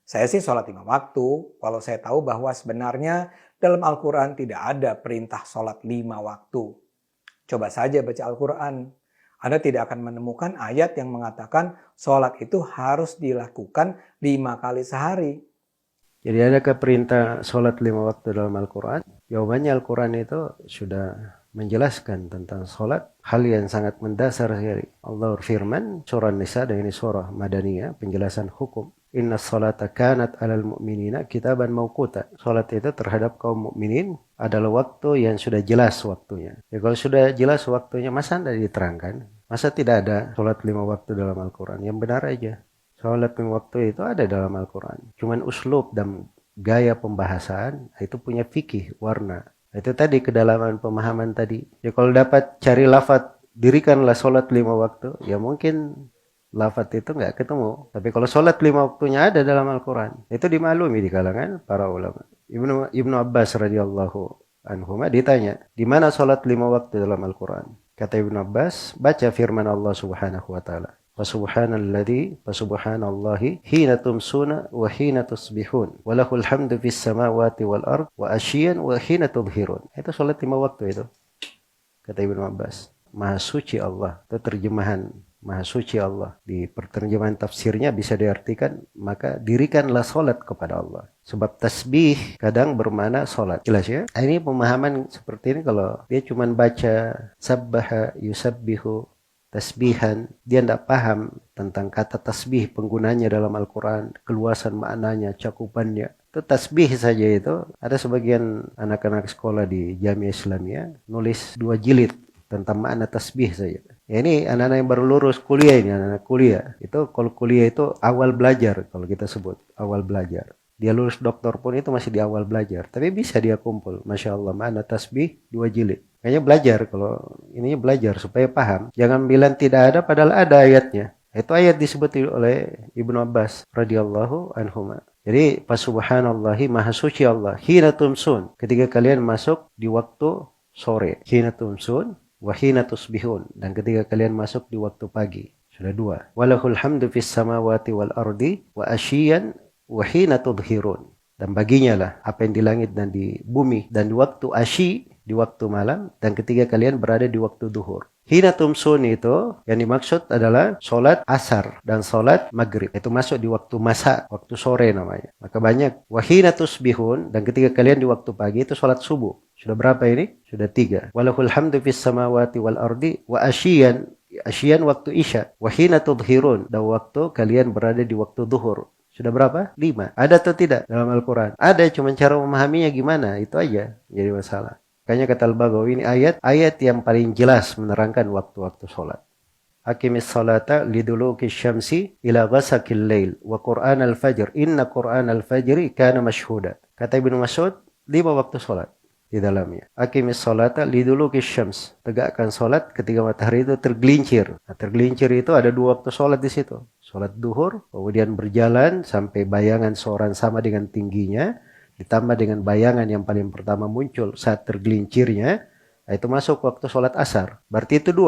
Saya sih sholat 5 waktu, walau saya tahu bahwa sebenarnya dalam Al-Quran tidak ada perintah sholat 5 waktu. Coba saja baca Al-Quran. Anda tidak akan menemukan ayat yang mengatakan sholat itu harus dilakukan 5 kali sehari. Jadi adakah perintah sholat 5 waktu dalam Al-Quran? Jawabannya Al-Quran itu sudah menjelaskan tentang sholat, hal yang sangat mendasar sekali. Allah berfirman, surah Nisa, dan ini surah Madaniyah, penjelasan hukum. Inna sholata kanat alal mu'minina kitaban mawquta. Sholat itu terhadap kaum mukminin adalah waktu yang sudah jelas waktunya. Ya, kalau sudah jelas waktunya, masa tidak diterangkan? Masa tidak ada sholat 5 waktu dalam Al-Quran? Yang benar aja. Sholat 5 waktu itu ada dalam Al-Quran. Cuman uslub dan gaya pembahasan itu punya fikih, warna. Itu tadi kedalaman pemahaman tadi. Ya kalau dapat cari lafaz, dirikanlah sholat 5 waktu, ya mungkin lafaz itu nggak ketemu. Tapi kalau sholat 5 waktunya ada dalam Al-Quran, itu dimaklumi di kalangan para ulama. Ibnu Abbas radhiyallahu anhu ditanya, di mana sholat 5 waktu dalam Al-Quran? Kata Ibnu Abbas, baca firman Allah Subhanahu wa taala. Fasubhanallahi hina tumsuna wa hina tusbihun wa lahul hamdu fis samawati wal ard wa asyian wa hina tudhirun. Itu salat 5 waktu itu. Kata Ibnu Abbas, Maha suci Allah. Itu terjemahan Maha suci Allah. Di perterjemahan tafsirnya bisa diartikan, maka dirikanlah salat kepada Allah. Sebab tasbih kadang bermakna salat. Jelas ya? Ini pemahaman seperti ini kalau dia cuma baca sabbaha yusabbihu tasbihan, dia tidak paham tentang kata tasbih, penggunanya dalam Al-Quran, keluasan maknanya, cakupannya. Itu tasbih saja itu. Ada sebagian anak-anak sekolah di Jamiah Islamiyah nulis 2 jilid tentang makna tasbih saja. Ya ini anak-anak yang baru lulus kuliah ini, anak-anak kuliah. Itu kalau kuliah itu awal belajar, kalau kita sebut awal belajar. Dia lulus doktor pun itu masih di awal belajar. Tapi bisa dia kumpul. Masya Allah, makna tasbih 2 jilid. Kayaknya belajar, kalau ininya belajar supaya paham. Jangan bilang tidak ada padahal ada ayatnya. Itu ayat disebut oleh Ibnu Abbas radhiyallahu anhuma. Jadi subhanallahi maha suci Allah. Hina tumsun, ketika kalian masuk di waktu sore. Hina tumsun wa hina tusbihun, dan ketika kalian masuk di waktu pagi. Sudah 2. Walahul hamdu fis samawati wal ardi wa asyian wa hina tudhirun. Dan baginya lah apa yang di langit dan di bumi, dan di waktu asyi, di waktu malam, dan ketika kalian berada di waktu duhur. Hina tumsun itu yang dimaksud adalah sholat asar dan sholat maghrib. Itu masuk di waktu masa, waktu sore namanya. Maka banyak. Wahina tusbihun, dan ketika kalian di waktu pagi itu sholat subuh. Sudah berapa ini? Sudah 3. Walahul hamdu fis samawati wal ardi wa asyian. Asyian waktu isya. Wahina tudhirun, dan waktu kalian berada di waktu duhur. Sudah berapa? 5. Ada atau tidak dalam Al-Quran? Ada, cuma cara memahaminya gimana. Itu aja jadi masalah. Makanya kata Al-Baghawi, ini ayat yang paling jelas menerangkan waktu-waktu sholat. Aqimis salata liduluki syamsi ila ghasakil lail wa Qur'an al-fajr. Inna Qur'an al-fajri kana mashhuda. Kata Ibnu Mas'ud, 5 waktu sholat di dalamnya. Aqimis salata liduluki syams. Tegakkan sholat ketika matahari itu tergelincir. Nah, tergelincir itu ada 2 waktu sholat di situ. Sholat duhur, kemudian berjalan sampai bayangan seorang sama dengan tingginya, ditambah dengan bayangan yang paling pertama muncul saat tergelincirnya, itu masuk waktu sholat asar. Berarti itu 2.